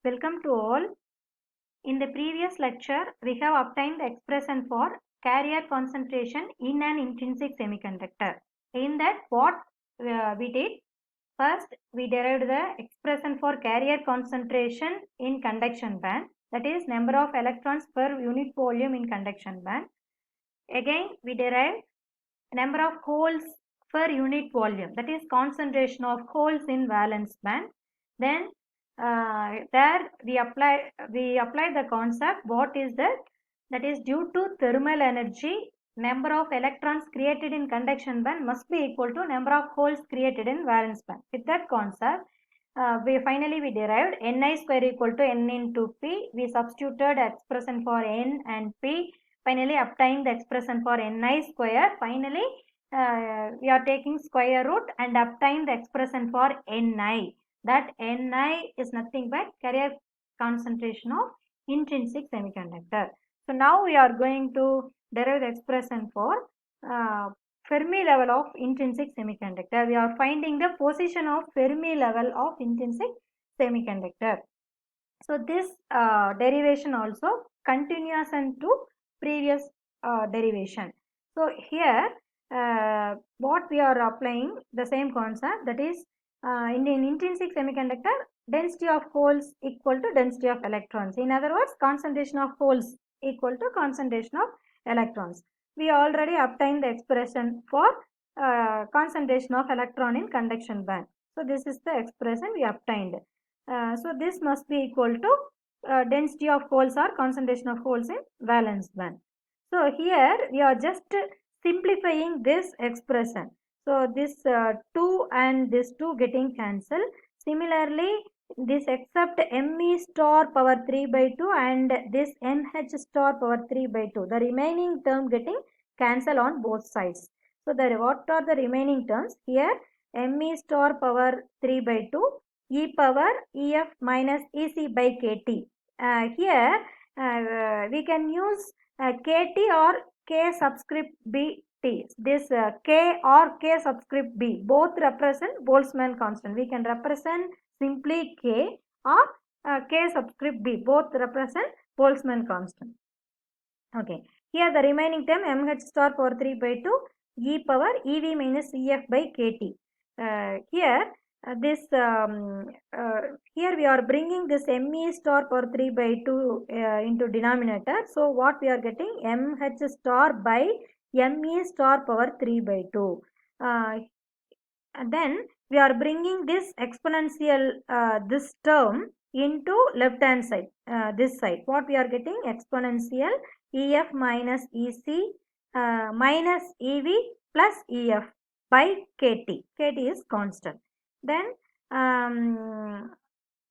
Welcome to all. In the previous lecture, we have obtained the expression for carrier concentration in an intrinsic semiconductor. In that, what we did? First, we derived the expression for carrier concentration in conduction band, that is number of electrons per unit volume in conduction band. Again, we derived number of holes per unit volume, that is concentration of holes in valence band. Then there we apply the concept. What is that? That is due to thermal energy, number of electrons created in conduction band must be equal to number of holes created in valence band. With that concept, we derived Ni square equal to N into P. We substituted expression for N and P. Finally, obtained the expression for Ni square. Finally, we are taking square root and obtain the expression for Ni. That Ni is nothing but carrier concentration of intrinsic semiconductor. So now we are going to derive the expression for Fermi level of intrinsic semiconductor. We are finding the position of Fermi level of intrinsic semiconductor. So this derivation also continuous to previous derivation. So here what we are applying the same concept, that is in an intrinsic semiconductor, density of holes equal to density of electrons. In other words, concentration of holes equal to concentration of electrons. We already obtained the expression for concentration of electron in conduction band. So this is the expression we obtained. So this must be equal to density of holes or concentration of holes in valence band. So here we are just simplifying this expression. So this 2 and this 2 getting cancelled. Similarly, this except Me star power 3 by 2 and this NH star power 3 by 2. The remaining term getting cancelled on both sides. So what are the remaining terms? Here Me star power 3 by 2 e power Ef minus Ec by Kt. Here we can use Kt or K subscript B T. This K or K subscript B both represent Boltzmann constant. We can represent simply K or K subscript B. Both represent Boltzmann constant. Okay. Here the remaining term mH star power 3 by 2 e power Ev minus Ef by Kt. Here here we are bringing this Me star power 3 by 2 into denominator. So what we are getting? mH star by Me star power 3 by 2. And then we are bringing this exponential this term into left hand side, this side. What we are getting? Exponential Ef minus Ec minus Ev plus Ef by Kt. Kt is constant. Then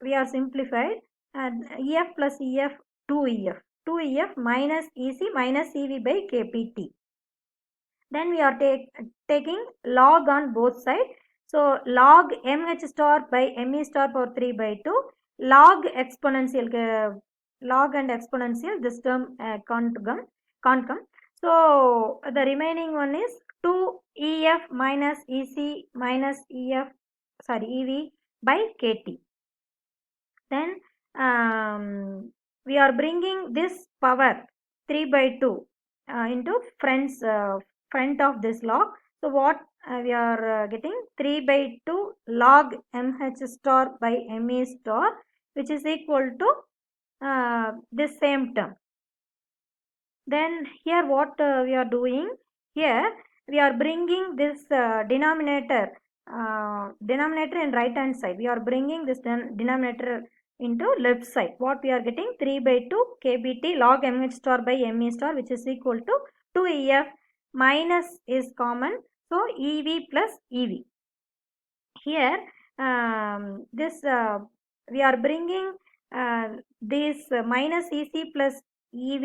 we are simplified Ef plus Ef 2Ef. 2Ef minus Ec minus Ev by Kpt. Then we are taking log on both sides. So log mH star by Me star power 3 by 2. Log exponential, log and exponential, this term can't come. So the remaining one is 2 Ef minus Ec minus Ef, Ev by Kt. Then we are bringing this power 3 by 2 into front of this log. So what we are getting? 3 by 2 log mH star by Me star, which is equal to this same term. Then here what we are doing? Here we are bringing this denominator in right hand side. We are bringing this denominator into left side. What we are getting? 3 by 2 kBt log mH star by Me star, which is equal to 2 Ef minus is common. So Ev plus Ev. Here this we are bringing this minus Ec plus Ev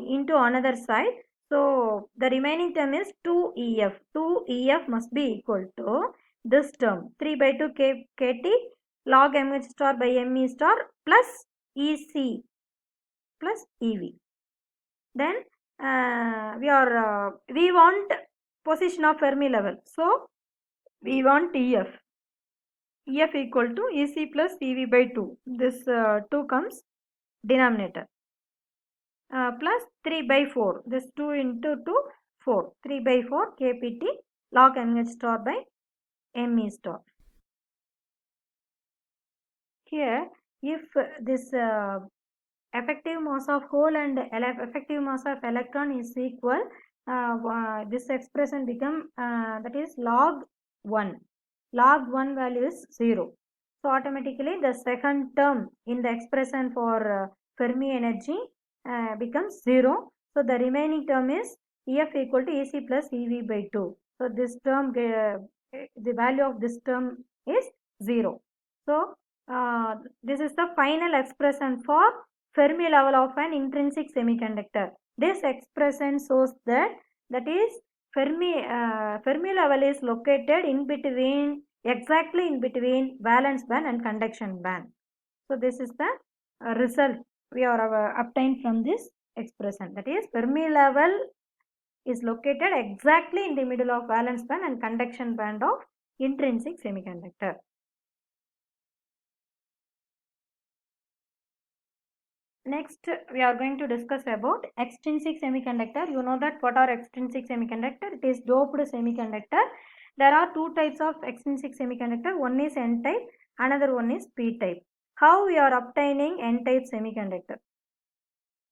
into another side. So the remaining term is 2 Ef. 2 Ef must be equal to this term 3 by 2 Kt log mH star by Me star plus Ec plus Ev. Then we want position of Fermi level. So we want Ef. EF equal to EC plus EV by 2. This 2 comes denominator. Plus 3 by 4. This 2 into 2, 4. 3 by 4 kpt log mh star by me star. Here, if this effective mass of hole and effective mass of electron is equal, this expression become that is log 1. Log 1 value is 0. So automatically the second term in the expression for Fermi energy becomes 0. So the remaining term is EF equal to EC plus EV by 2. So this term, the value of this term is 0. So this is the final expression for Fermi level of an intrinsic semiconductor. This expression shows that is Fermi level is located in between, exactly in between valence band and conduction band. So this is the result we are obtained from this expression. That is Fermi level is located exactly in the middle of valence band and conduction band of intrinsic semiconductor. Next, we are going to discuss about extrinsic semiconductor. You know that what are extrinsic semiconductor? It is doped semiconductor. There are two types of extrinsic semiconductor. One is N-type, another one is P-type. How we are obtaining N-type semiconductor?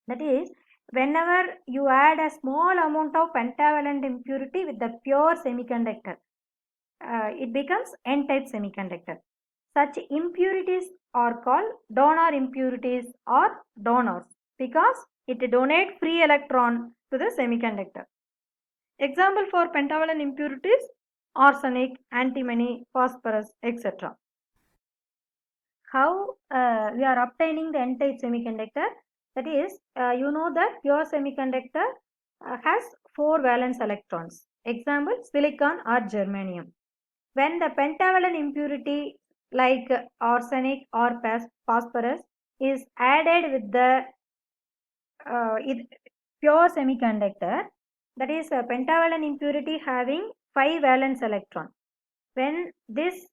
That is, whenever you add a small amount of pentavalent impurity with the pure semiconductor, it becomes N-type semiconductor. Such impurities are called donor impurities or donors because it donates free electron to the semiconductor. Example for pentavalent impurities: arsenic, antimony, phosphorus, etc. How we are obtaining the N-type semiconductor? That is, you know that pure semiconductor has 4 valence electrons. Example, silicon or germanium. When the pentavalent impurity like arsenic or phosphorus is added with the pure semiconductor, that is a pentavalent impurity having 5 valence electron. When this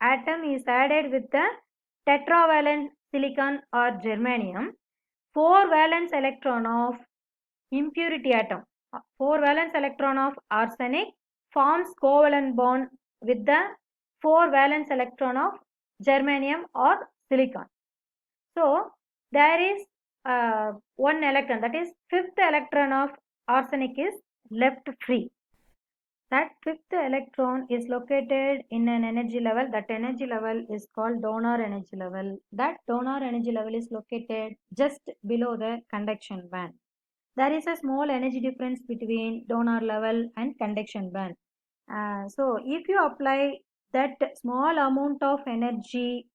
atom is added with the tetravalent silicon or germanium, 4 valence electron of impurity atom, 4 valence electron of arsenic forms covalent bond with the 4 valence electron of germanium or silicon. So there is one electron, that is 5th electron of arsenic is left free. That 5th electron is located in an energy level. That energy level is called donor energy level. That donor energy level is located just below the conduction band. There is a small energy difference between donor level and conduction band. So if you apply that small amount of energy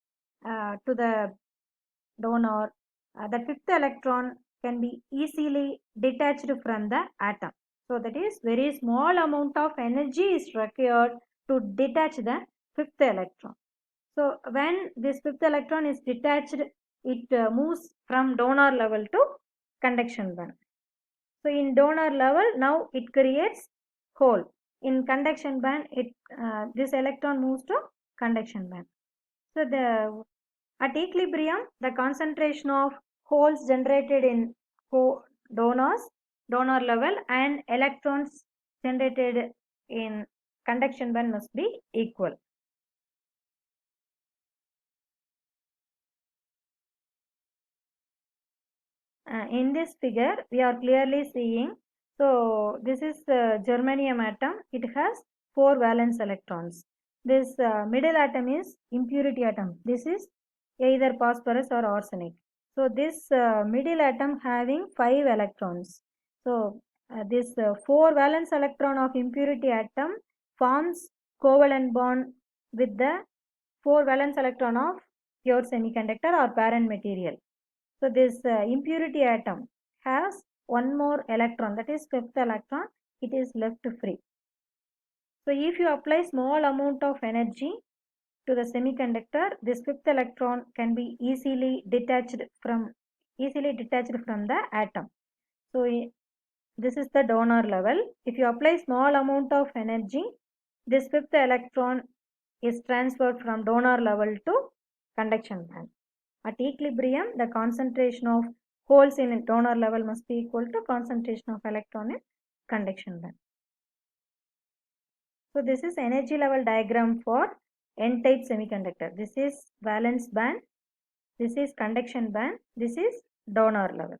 to the donor, the 5th electron can be easily detached from the atom. So that is very small amount of energy is required to detach the 5th electron. So when this 5th electron is detached, it moves from donor level to conduction band. So in donor level, now it creates hole. In conduction band, this electron moves to conduction band. So at equilibrium, the concentration of holes generated in donor level and electrons generated in conduction band must be equal. In this figure, we are clearly seeing, so this is germanium atom. It has 4 valence electrons. This middle atom is impurity atom. This is either phosphorus or arsenic. So this middle atom having 5 electrons. So this 4 valence electron of impurity atom forms covalent bond with the 4 valence electron of pure semiconductor or parent material. So this impurity atom has one more electron, that is 5th electron, it is left free. So if you apply small amount of energy to the semiconductor, this 5th electron can be easily detached from the atom. So this is the donor level. If you apply small amount of energy, this 5th electron is transferred from donor level to conduction band. At equilibrium, the concentration of holes in donor level must be equal to concentration of electron in conduction band. So this is energy level diagram for N-type semiconductor. This is valence band, this is conduction band, this is donor level.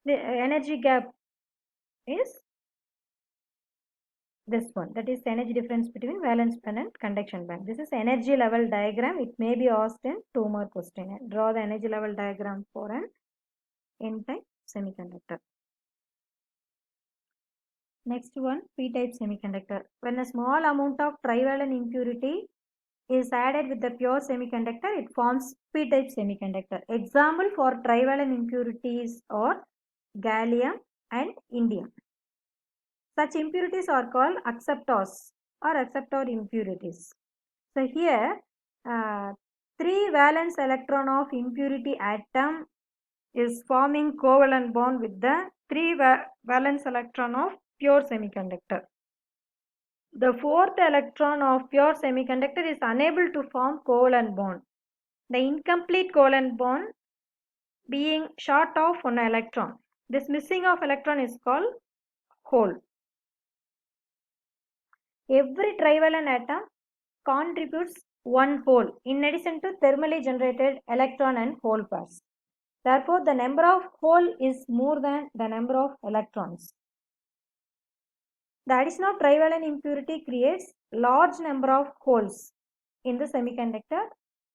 The energy gap is this one, that is the energy difference between valence band and conduction band. This is energy level diagram. It may be asked in 2 mark question. Draw the energy level diagram for an N-type semiconductor. Next one, P-type semiconductor. When a small amount of trivalent impurity is added with the pure semiconductor, it forms P-type semiconductor. Example for trivalent impurities are gallium and indium. Such impurities are called acceptors or acceptor impurities. So here 3 valence electron of impurity atom is forming covalent bond with the 3 valence electron of pure semiconductor. The 4th electron of pure semiconductor is unable to form covalent bond. The incomplete covalent bond being short of 1 electron. This missing of electron is called hole. Every trivalent atom contributes 1 hole in addition to thermally generated electron and hole pairs. Therefore, the number of hole is more than the number of electrons. The addition of trivalent impurity creates large number of holes in the semiconductor.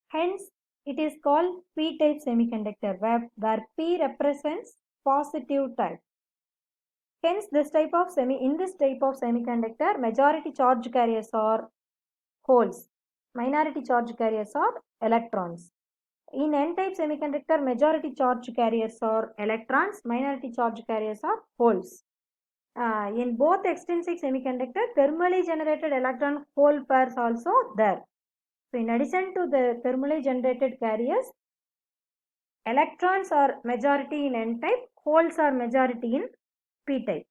Hence, it is called P-type semiconductor, where P represents positive type. Hence, in this type of semiconductor, majority charge carriers are holes, minority charge carriers are electrons. In N-type semiconductor, majority charge carriers are electrons, minority charge carriers are holes. In both extrinsic semiconductor, thermally generated electron hole pairs also there. So in addition to the thermally generated carriers, electrons are majority in N-type, holes are majority in P-type.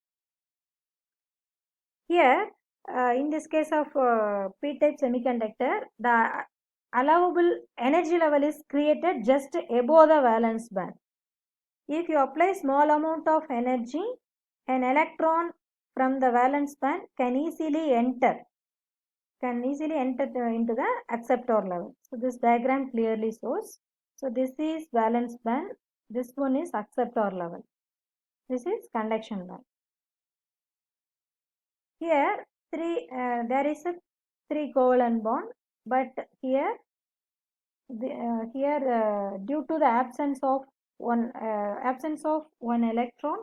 Here, in this case of P-type semiconductor, the allowable energy level is created just above the valence band. If you apply small amount of energy, an electron from the valence band can easily enter into the acceptor level. So this diagram clearly shows. So this is valence band, this one is acceptor level, this is conduction band. Here there is a 3 covalent bond, but here due to the absence of one electron,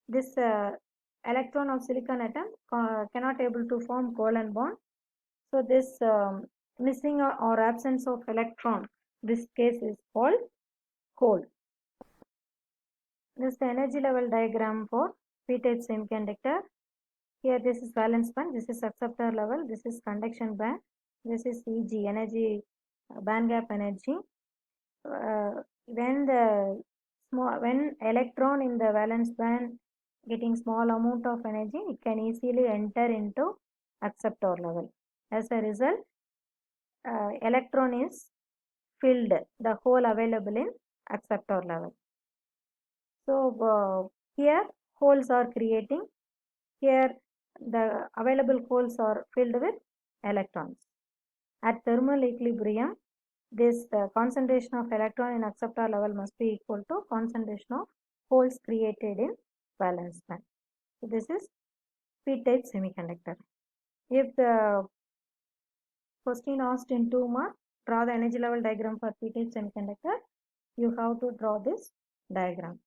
this electron of silicon atom cannot able to form covalent bond. So this missing or absence of electron, this case is called hole. This is the energy level diagram for P-type semiconductor. Here this is valence band, this is acceptor level, this is conduction band, this is EG, energy band gap energy. When electron in the valence band getting small amount of energy, it can easily enter into acceptor level. As a result, electron is filled, the hole available in acceptor level. So here holes are creating, here the available holes are filled with electrons. At thermal equilibrium, this concentration of electron in acceptor level must be equal to concentration of holes created in valence band. So this is P-type semiconductor. If the question asked in 2 mark, draw the energy level diagram for P-type semiconductor, you have to draw this diagram.